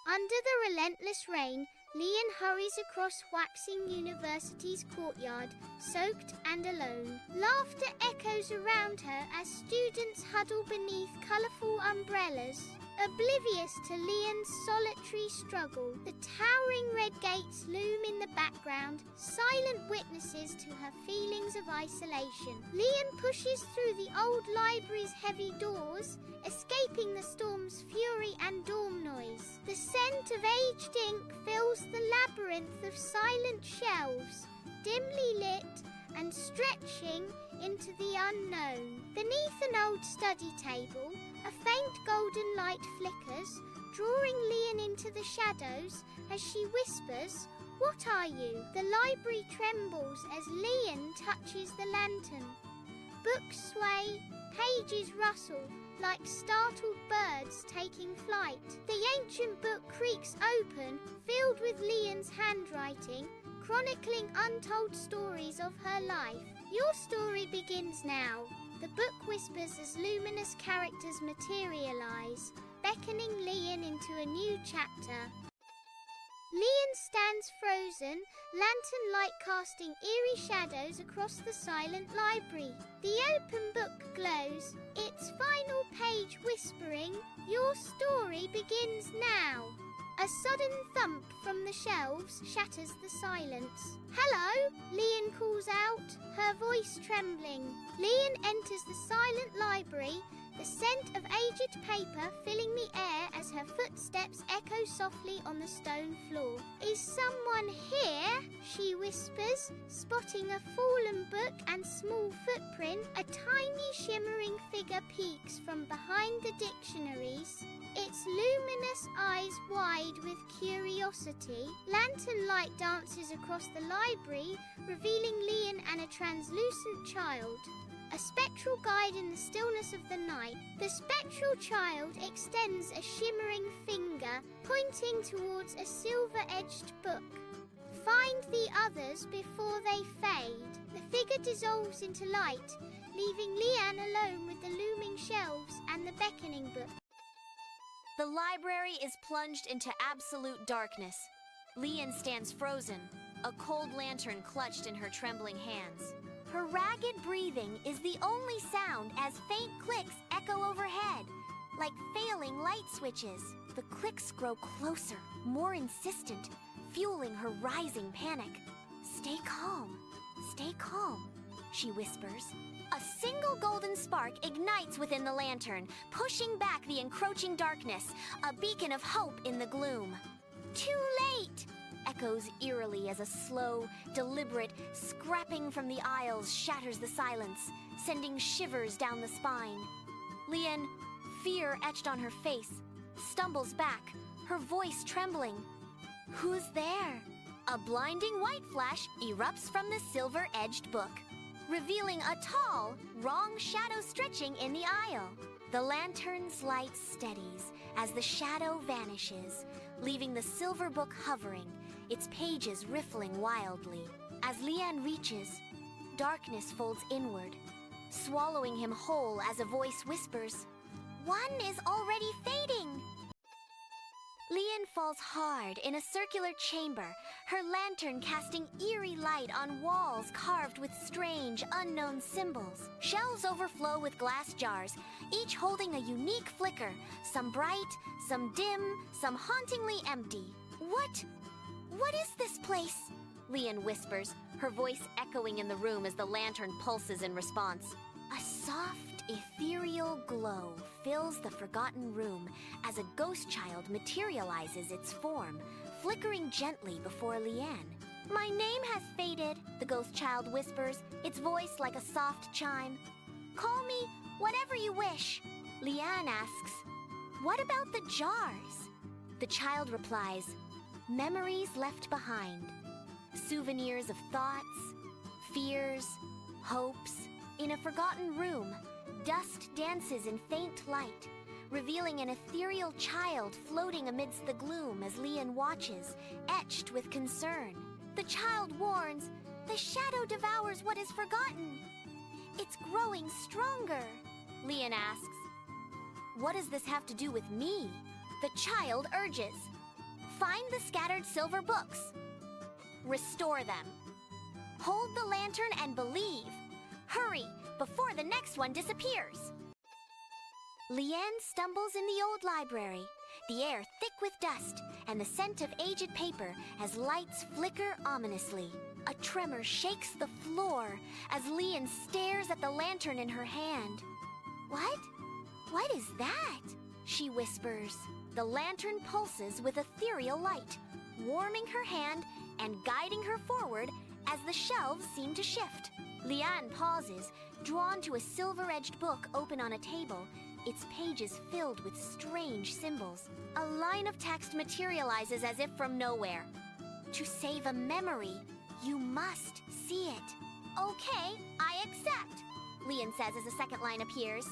Under the relentless rain, Leon hurries across Waxing University's courtyard, soaked and alone. Laughter echoes around her as students huddle beneath colourful umbrellas, oblivious to Leon's solitary struggle. The towering red gates loom in the background, silent witnesses to her feelings of isolation. Leon pushes through the old library's heavy doors, escaping the storm's fury and dorm noise. The scent of aged ink fills the labyrinth of silent shelves, dimly lit and stretching into the unknown. Beneath an old study table, a faint golden light flickers, drawing Leon into the shadows as she whispers, "What are you?" The library trembles as Leon touches the lantern. Books sway, pages rustle, like startled birds taking flight. The ancient book creaks open, filled with Leon's handwriting, chronicling untold stories of her life. Your story begins now. The book whispers as luminous characters materialize, beckoning Leon into a new chapter. Leon stands frozen, lantern light casting eerie shadows across the silent library. The open book glows, its final page whispering, "Your story begins now." A sudden thump from the shelves shatters the silence. "Hello," Leon calls out, her voice trembling. Leon enters the silent library, the scent of aged paper filling the air as her footsteps echo softly on the stone floor. "Is someone here?" she whispers, spotting a fallen book and small footprint. A tiny shimmering figure peeks from behind the dictionaries, its luminous eyes wide with curiosity. Lantern light dances across the library, revealing Leon and a translucent child. A spectral guide in the stillness of the night. The spectral child extends a shimmering finger, pointing towards a silver-edged book. "Find the others before they fade." The figure dissolves into light, leaving Leanne alone with the looming shelves and the beckoning book. The library is plunged into absolute darkness. Leanne stands frozen, a cold lantern clutched in her trembling hands. Her ragged breathing is the only sound as faint clicks echo overhead, like failing light switches. The clicks grow closer, more insistent, fueling her rising panic. Stay calm, she whispers. A single golden spark ignites within the lantern, pushing back the encroaching darkness, a beacon of hope in the gloom. "Too late!" echoes eerily as a slow, deliberate scrapping from the aisles shatters the silence, sending shivers down the spine. Leanne, fear etched on her face, stumbles back, her voice trembling. "Who's there?" A blinding white flash erupts from the silver-edged book, revealing a tall, wrong shadow stretching in the aisle. The lantern's light steadies as the shadow vanishes, leaving the silver book hovering, its pages riffling wildly. As Leanne reaches, darkness folds inward, swallowing him whole as a voice whispers, "One is already fading." Leanne falls hard in a circular chamber, her lantern casting eerie light on walls carved with strange, unknown symbols. Shelves overflow with glass jars, each holding a unique flicker, some bright, some dim, some hauntingly empty. What is this place?" Leanne whispers, her voice echoing in the room as the lantern pulses in response. A soft, ethereal glow fills the forgotten room as a ghost child materializes its form, flickering gently before Leanne. "My name has faded," the ghost child whispers, its voice like a soft chime. "Call me whatever you wish." Leanne asks, "What about the jars?" The child replies, "Memories left behind. Souvenirs of thoughts, fears, hopes. In a forgotten room, dust dances in faint light, revealing an ethereal child floating amidst the gloom as Leanne watches, etched with concern. The child warns, "The shadow devours what is forgotten." "It's growing stronger." Leanne asks, "What does this have to do with me?" The child urges, Find the scattered silver books. Restore them. Hold the lantern and believe. Hurry, before the next one disappears. Leanne stumbles in the old library, the air thick with dust and the scent of aged paper as lights flicker ominously. A tremor shakes the floor as Leanne stares at the lantern in her hand. What? What is that? She whispers. The lantern pulses with ethereal light, warming her hand and guiding her forward as the shelves seem to shift. Leanne pauses, drawn to a silver-edged book open on a table, its pages filled with strange symbols. A line of text materializes as if from nowhere. To save a memory, you must see it. Okay, I accept, Leanne says as a second line appears.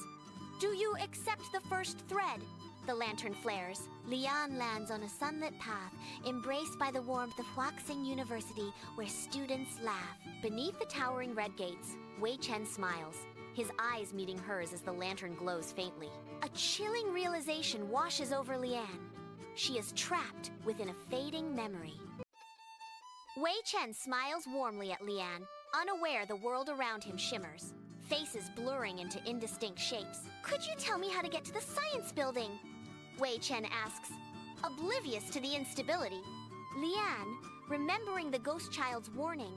Do you accept the first thread? The lantern flares. Leanne lands on a sunlit path, embraced by the warmth of Huaxing University, where students laugh. Beneath the towering red gates, Wei Chen smiles, his eyes meeting hers as the lantern glows faintly. A chilling realization washes over Leanne. She is trapped within a fading memory. Wei Chen smiles warmly at Leanne, unaware the world around him shimmers, faces blurring into indistinct shapes. Could you tell me how to get to the science building? Wei Chen asks, oblivious to the instability. Leanne, remembering the ghost child's warning,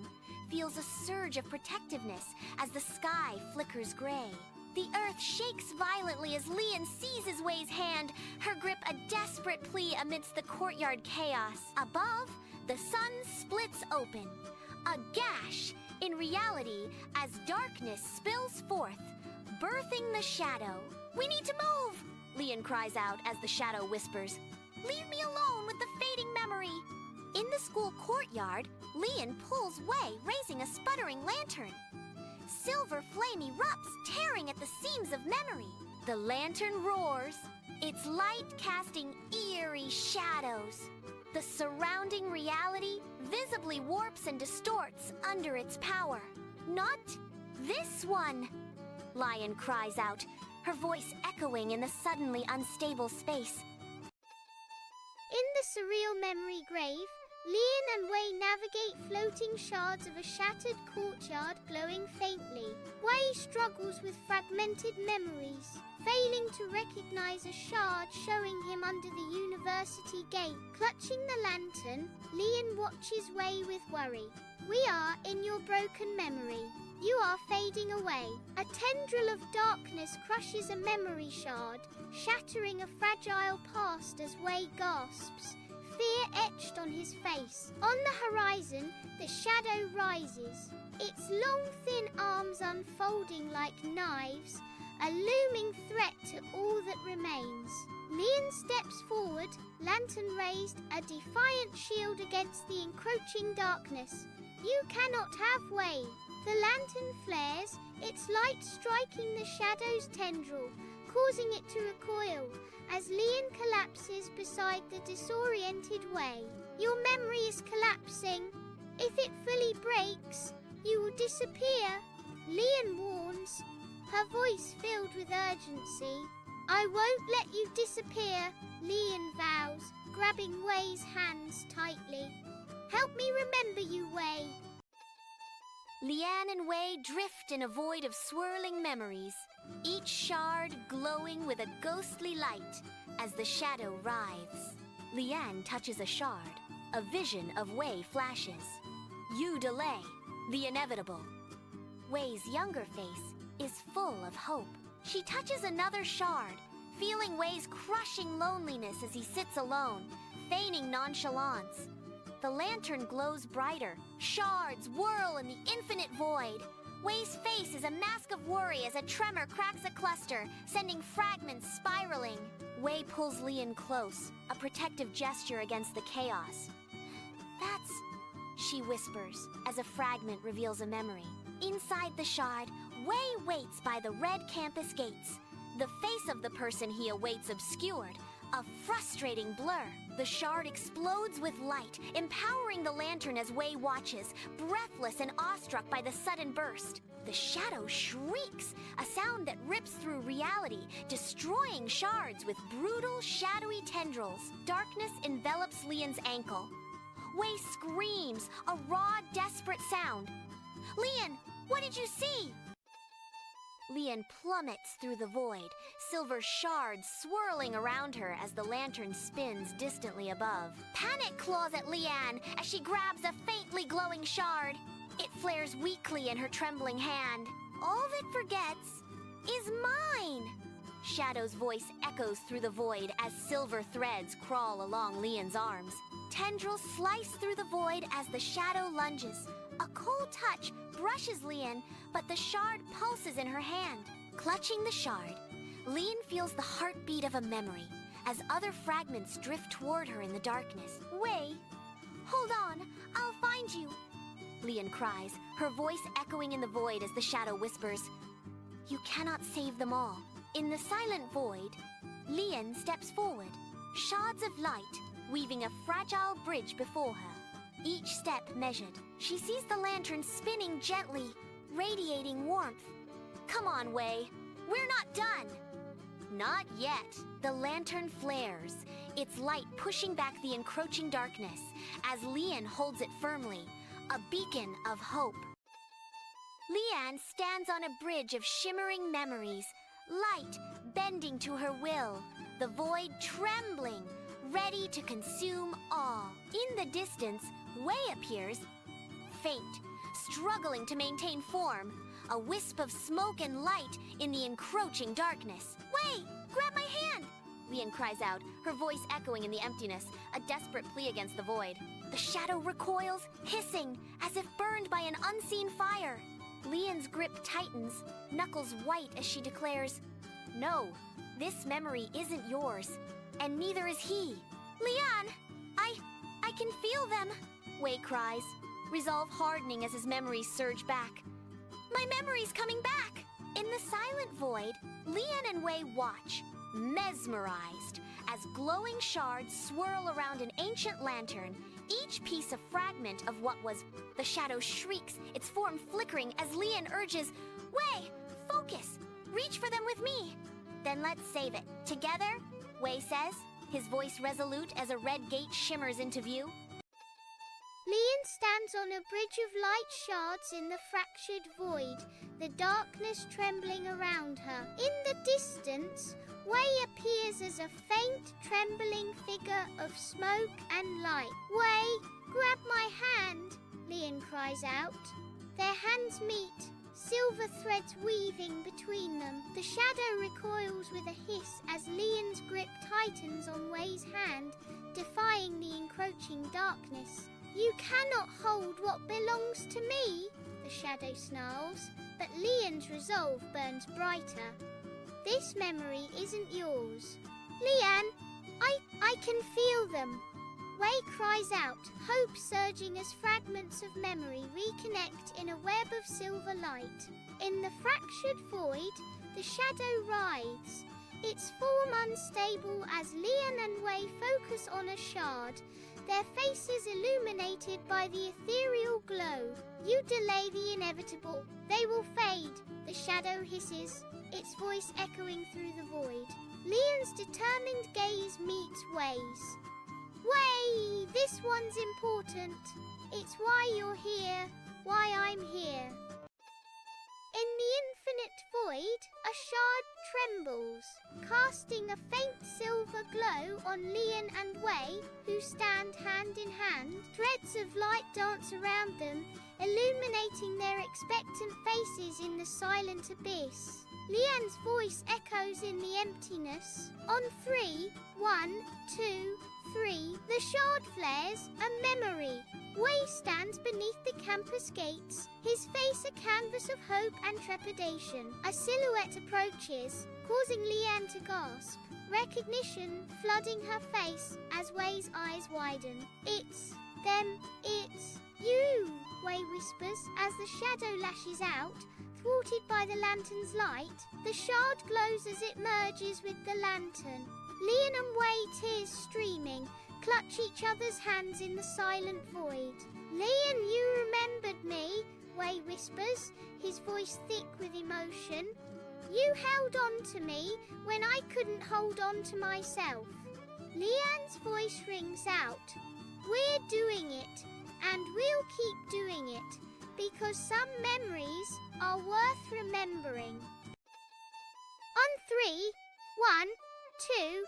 feels a surge of protectiveness as the sky flickers gray. The earth shakes violently as Leanne seizes Wei's hand, her grip a desperate plea amidst the courtyard chaos. Above, the sun splits open, a gash in reality as darkness spills forth, birthing the shadow. We need to move, Leanne cries out as the shadow whispers. Leave me alone with the fading memory. In the school courtyard, Leanne pulls Wei, raising a sputtering lantern. Silver flame erupts, tearing at the seams of memory. The lantern roars, its light casting eerie shadows. The surrounding reality visibly warps and distorts under its power. Not this one, Leanne cries out, her voice echoing in the suddenly unstable space. In the surreal memory grave, Leanne and Wei navigate floating shards of a shattered courtyard glowing faintly. Wei struggles with fragmented memories, failing to recognize a shard showing him under the university gate. Clutching the lantern, Leanne watches Wei with worry. We are in your broken memory. You are fading away. A tendril of darkness crushes a memory shard, shattering a fragile past as Wei gasps, fear etched on his face. On the horizon, the shadow rises, its long, thin arms unfolding like knives, a looming threat to all that remains. Leanne steps forward, lantern raised, a defiant shield against the encroaching darkness. You cannot have Wei. The lantern flares, its light striking the shadow's tendril, causing it to recoil as Leanne collapses beside the disoriented Wei. Your memory is collapsing. If it fully breaks, you will disappear, Leanne warns, her voice filled with urgency. I won't let you disappear, Leanne vows, grabbing Wei's hands tightly. Help me remember you, Wei. Leanne and Wei drift in a void of swirling memories, each shard glowing with a ghostly light as the shadow writhes. Leanne touches a shard. A vision of Wei flashes. You delay the inevitable. Wei's younger face is full of hope. She touches another shard, feeling Wei's crushing loneliness as he sits alone, feigning nonchalance. The lantern glows brighter. Shards whirl in the infinite void. Wei's face is a mask of worry as a tremor cracks a cluster, sending fragments spiraling. Wei pulls Leanne close, a protective gesture against the chaos. That's... she whispers, as a fragment reveals a memory. Inside the shard, Wei waits by the red campus gates. The face of the person he awaits obscured, a frustrating blur. The shard explodes with light, empowering the lantern as Wei watches, breathless and awestruck by the sudden burst. The shadow shrieks, a sound that rips through reality. reality, destroying shards with brutal, shadowy tendrils. Darkness envelops Leon's ankle. Wei screams, a raw, desperate sound. Leon, what did you see? Leon plummets through the void, silver shards swirling around her as the lantern spins distantly above. Panic claws at Leanne as she grabs a faintly glowing shard. It flares weakly in her trembling hand. All that forgets is mine! Shadow's voice echoes through the void as silver threads crawl along Leon's arms. Tendrils slice through the void as the shadow lunges. A cold touch brushes Leon, but the shard pulses in her hand. Clutching the shard, Leon feels the heartbeat of a memory as other fragments drift toward her in the darkness. Wei, hold on, I'll find you, Leon cries, her voice echoing in the void as the shadow whispers, "You cannot save them all." In the silent void, Leon steps forward, shards of light weaving a fragile bridge before her. Each step measured, she sees the lantern spinning gently, radiating warmth. Come on, Wei, we're not done. Not yet. The lantern flares, its light pushing back the encroaching darkness as Leon holds it firmly, a beacon of hope. Leanne stands on a bridge of shimmering memories, light bending to her will, the void trembling, ready to consume all. In the distance, Wei appears, faint, struggling to maintain form, a wisp of smoke and light in the encroaching darkness. "Wei, grab my hand!" Leon cries out, her voice echoing in the emptiness, a desperate plea against the void. The shadow recoils, hissing, as if burned by an unseen fire. Leon's grip tightens, knuckles white as she declares, "No, this memory isn't yours, and neither is he." "Leon, I can feel them," Wei cries, resolve hardening as his memories surge back. "My memory's coming back!" In the silent void, Leon and Wei watch, mesmerized, as glowing shards swirl around an ancient lantern, each piece a fragment of what was. The shadow shrieks, its form flickering as Leon urges, "Wei, focus! Reach for them with me!" "Then let's save it. Together," Wei says, his voice resolute as a red gate shimmers into view. Leon stands on a bridge of light shards in the fractured void, the darkness trembling around her. In the distance, Wei appears as a faint, trembling figure of smoke and light. "Wei, grab my hand," Leon cries out. Their hands meet, silver threads weaving between them. The shadow recoils with a hiss as Leon's grip tightens on Wei's hand, defying the encroaching darkness. "You cannot hold what belongs to me," the shadow snarls, but Leon's resolve burns brighter. "This memory isn't yours." "Leanne, I can feel them." Wei cries out, hope surging as fragments of memory reconnect in a web of silver light. In the fractured void, the shadow writhes, its form unstable as Leon and Wei focus on a shard, their faces illuminated by the ethereal glow. "You delay the inevitable. They will fade," the shadow hisses, its voice echoing through the void. Leon's determined gaze meets Wei's. "Wei, this one's important. It's why you're here, why I'm here." In the infinite void, a shard trembles, casting a faint silver glow on Leon and Wei, who stand hand in hand. Threads of light dance around them, illuminating their expectant faces in the silent abyss. Leon's voice echoes in the emptiness. On 3, 1, 2, 3, the shard flares, a memory. Wei stands beneath the campus gates, his face a canvas of hope and trepidation. A silhouette approaches, causing Leanne to gasp, recognition flooding her face as Wei's eyes widen. "It's them, it's you," Wei whispers as the shadow lashes out, thwarted by the lantern's light. The shard glows as it merges with the lantern. Leon and Wei, tears streaming, clutch each other's hands in the silent void. "Leon, you remembered me," Wei whispers, his voice thick with emotion. You held on to me when I couldn't hold on to myself. Leanne's voice rings out. We're doing it, and we'll keep doing it, because some memories are worth remembering. On 3, 1, 2,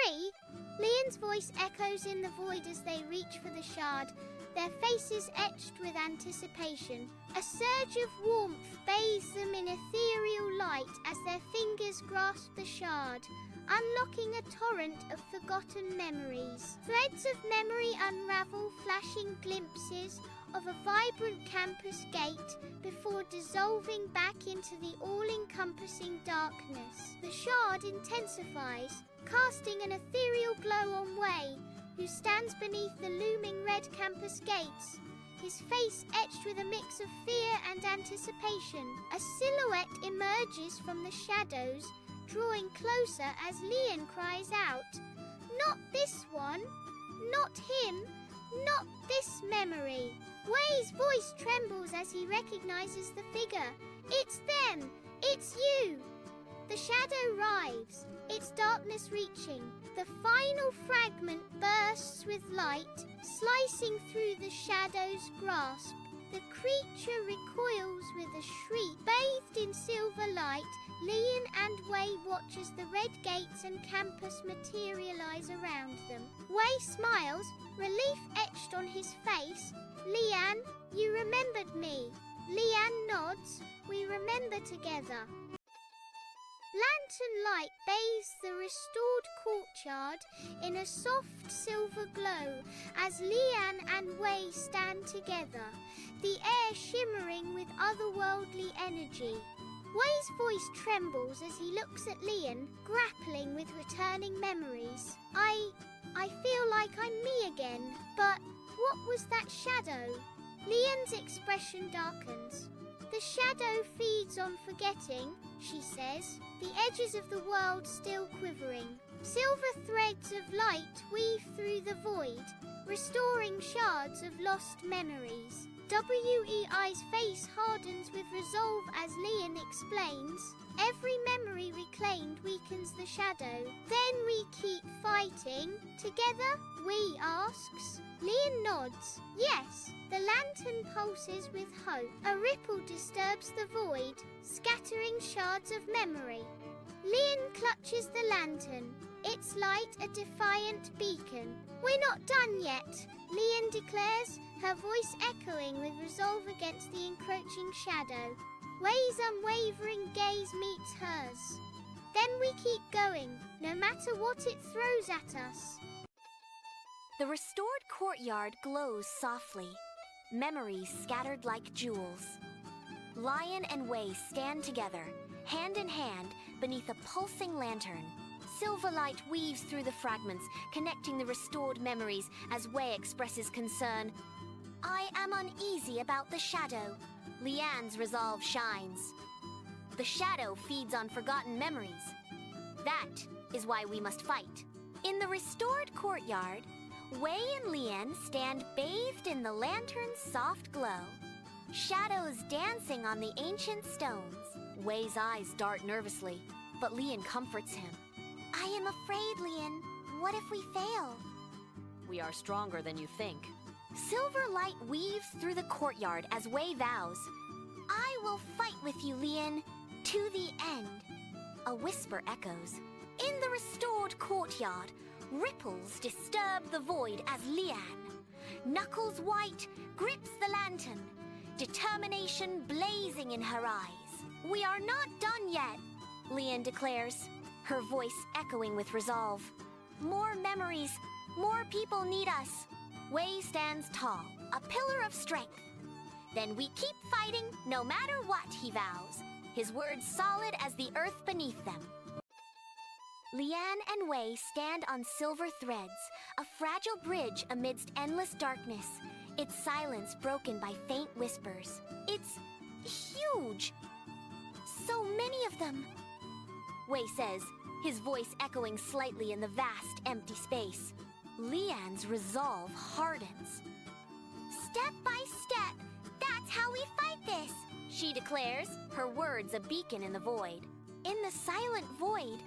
3, Leanne's voice echoes in the void as they reach for the shard, their faces etched with anticipation. A surge of warmth bathes them in ethereal light as their fingers grasp the shard, unlocking a torrent of forgotten memories. Threads of memory unravel, flashing glimpses of a vibrant campus gate before dissolving back into the all-encompassing darkness. The shard intensifies, casting an ethereal glow on Wei, who stands beneath the looming red campus gates, his face etched with a mix of fear and anticipation. A silhouette emerges from the shadows, drawing closer as Leanne cries out, "Not this one! Not him! Not this memory!" Wei's voice trembles as he recognizes the figure. "It's them! It's you!" The shadow writhes, its darkness reaching. The final fragment bursts with light, slicing through the shadow's grasp. The creature recoils with a shriek. Bathed in silver light, Leanne and Wei watch as the red gates and campus materialize around them. Wei smiles, relief etched on his face. "Leanne, you remembered me." Leanne nods. "We remember together." Lantern light bathes the restored courtyard in a soft silver glow as Leanne and Wei stand together, the air shimmering with otherworldly energy. Wei's voice trembles as he looks at Leanne, grappling with returning memories. I feel like I'm me again, but what was that shadow?" Leanne's expression darkens. "The shadow feeds on forgetting," she says, the edges of the world still quivering. Silver threads of light weave through the void, restoring shards of lost memories. Wei's face hardens with resolve as Leanne explains, "Every memory reclaimed weakens the shadow. Then we keep fighting together?" Wei asks. Leanne nods. "Yes." The lantern pulses with hope. A ripple disturbs the void, scattering shards of memory. Leanne clutches the lantern, its light a defiant beacon. "We're not done yet," Leanne declares, her voice echoing with resolve against the encroaching shadow. Wei's unwavering gaze meets hers. "Then we keep going, no matter what it throws at us." The restored courtyard glows softly, memories scattered like jewels. Lion and Wei stand together, hand in hand, beneath a pulsing lantern. Silver light weaves through the fragments, connecting the restored memories as Wei expresses concern. "I am uneasy about the shadow." Leanne's resolve shines. "The shadow feeds on forgotten memories. That is why we must fight." In the restored courtyard, Wei and Leanne stand bathed in the lantern's soft glow, shadows dancing on the ancient stones. Wei's eyes dart nervously, but Leanne comforts him. "I am afraid, Leanne. What if we fail?" "We are stronger than you think." Silver light weaves through the courtyard as Wei vows, "I will fight with you, Leanne, to the end." A whisper echoes. In the restored courtyard, ripples disturb the void as Leanne, knuckles white, grips the lantern, determination blazing in her eyes. "We are not done yet," Leanne declares, her voice echoing with resolve. "More memories, more people need us." Wei stands tall, a pillar of strength. "Then we keep fighting no matter what," he vows, his words solid as the earth beneath them. Leanne and Wei stand on silver threads, a fragile bridge amidst endless darkness, its silence broken by faint whispers. "It's huge! So many of them!" Wei says, his voice echoing slightly in the vast, empty space. Leanne's resolve hardens. "Step by step, that's how we fight this," she declares, her words a beacon in the void. In the silent void,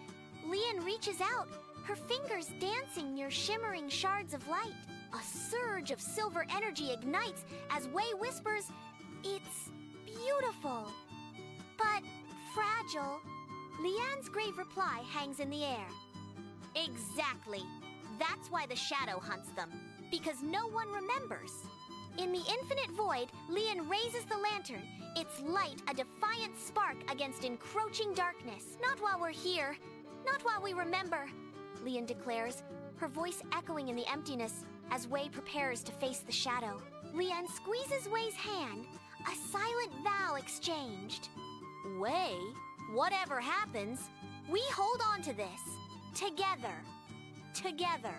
Lian reaches out, her fingers dancing near shimmering shards of light. A surge of silver energy ignites as Wei whispers, "It's beautiful, but fragile." Lian's grave reply hangs in the air. Exactly. That's why the shadow hunts them, because no one remembers. In the infinite void, Lian raises the lantern, its light a defiant spark against encroaching darkness. "Not while we're here, not while we remember," Lian declares, her voice echoing in the emptiness as Wei prepares to face the shadow. Lian squeezes Wei's hand, a silent vow exchanged. "Wei, whatever happens, we hold on to this. Together. Together."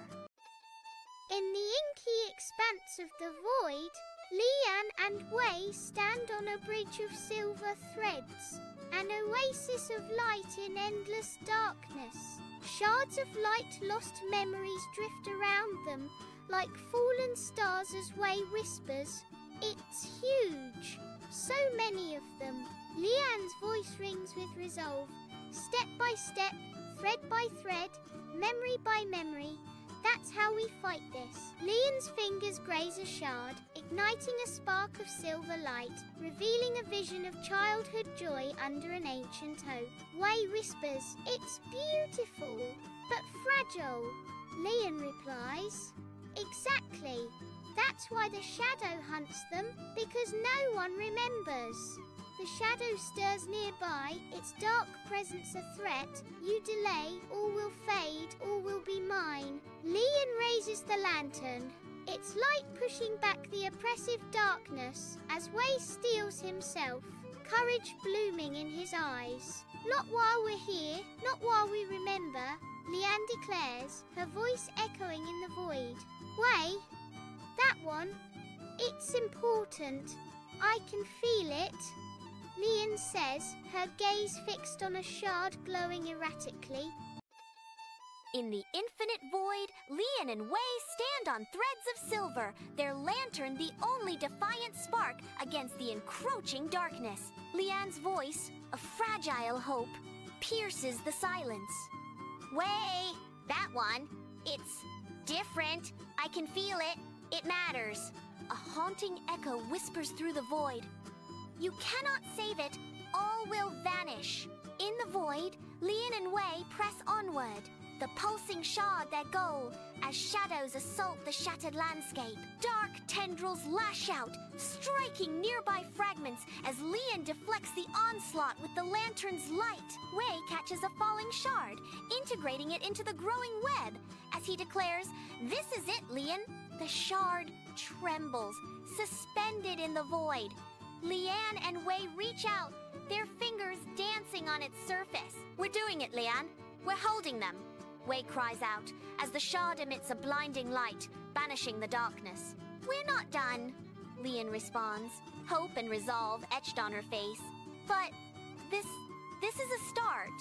In the inky expanse of the void, Lian and Wei stand on a bridge of silver threads, an oasis of light in endless darkness. Shards of light-lost memories drift around them like fallen stars as Wei whispers, "It's huge." So many of them. Lian's voice rings with resolve, step by step, thread by thread, memory by memory. That's how we fight this. Lian's fingers graze a shard, igniting a spark of silver light, revealing a vision of childhood joy under an ancient hope. Wei whispers, "It's beautiful, but fragile." Lian replies, "Exactly. That's why the shadow hunts them, because no one remembers." The shadow stirs nearby, its dark presence a threat. "You delay, all will fade, all will be mine." Lian raises the lantern, its light pushing back the oppressive darkness as Wei steels himself, courage blooming in his eyes. "Not while we're here, not while we remember," Lian declares, her voice echoing in the void. "Wei, that one, it's important. I can feel it," Lian says, her gaze fixed on a shard glowing erratically. In the infinite void, Lian and Wei stand on threads of silver, their lantern the only defiant spark against the encroaching darkness. Lian's voice, a fragile hope, pierces the silence. "Wei, that one, it's different. I can feel it. It matters." A haunting echo whispers through the void. "You cannot save it. All will vanish." In the void, Lian and Wei press onward, the pulsing shard their goal, as shadows assault the shattered landscape. Dark tendrils lash out, striking nearby fragments as Lian deflects the onslaught with the lantern's light. Wei catches a falling shard, integrating it into the growing web, as he declares, "This is it, Lian." The shard trembles, suspended in the void. Lian and Wei reach out, their fingers dancing on its surface. "We're doing it, Lian. We're holding them," Wei cries out as the shard emits a blinding light, banishing the darkness. "We're not done," Lian responds, hope and resolve etched on her face. "But this is a start."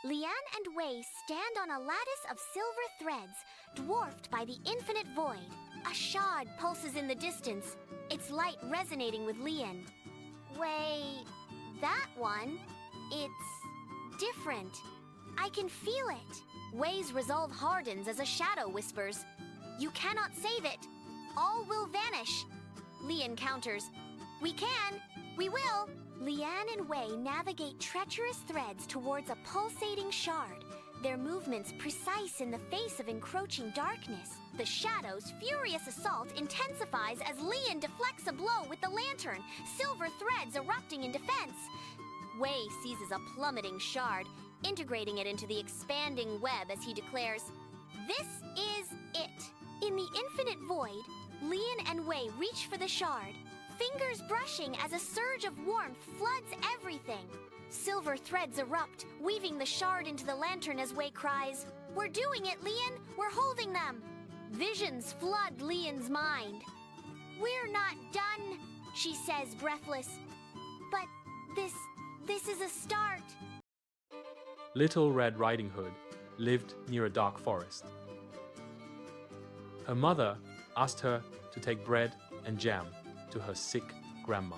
Lian and Wei stand on a lattice of silver threads, dwarfed by the infinite void. A shard pulses in the distance, its light resonating with Lian. "Wei, that one, it's different. I can feel it." Wei's resolve hardens as a shadow whispers, "You cannot save it. All will vanish." Lian counters, "We can. We will." Lian and Wei navigate treacherous threads towards a pulsating shard, their movements precise in the face of encroaching darkness. The shadow's furious assault intensifies as Lian deflects a blow with the lantern, silver threads erupting in defense. Wei seizes a plummeting shard, integrating it into the expanding web as he declares, "This is it." In the infinite void, Lian and Wei reach for the shard, fingers brushing as a surge of warmth floods everything. Silver threads erupt, weaving the shard into the lantern as Wei cries, "We're doing it, Lian! We're holding them!" Visions flood Lian's mind. "We're not done," she says, breathless. "But this is a start." Little Red Riding Hood lived near a dark forest. Her mother asked her to take bread and jam to her sick grandma.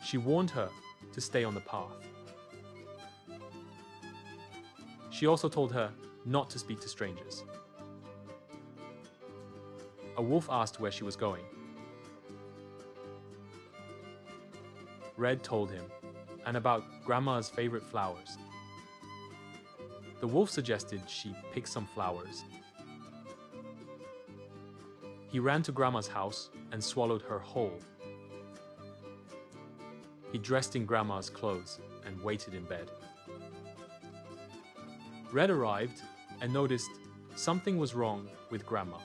She warned her to stay on the path. She also told her not to speak to strangers. A wolf asked where she was going. Red told him, and about Grandma's favorite flowers. The wolf suggested she pick some flowers. He ran to Grandma's house and swallowed her whole. He dressed in Grandma's clothes and waited in bed. Red arrived and noticed something was wrong with Grandma.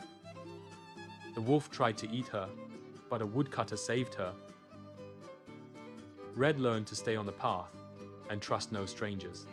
The wolf tried to eat her, but a woodcutter saved her. Red learned to stay on the path and trust no strangers.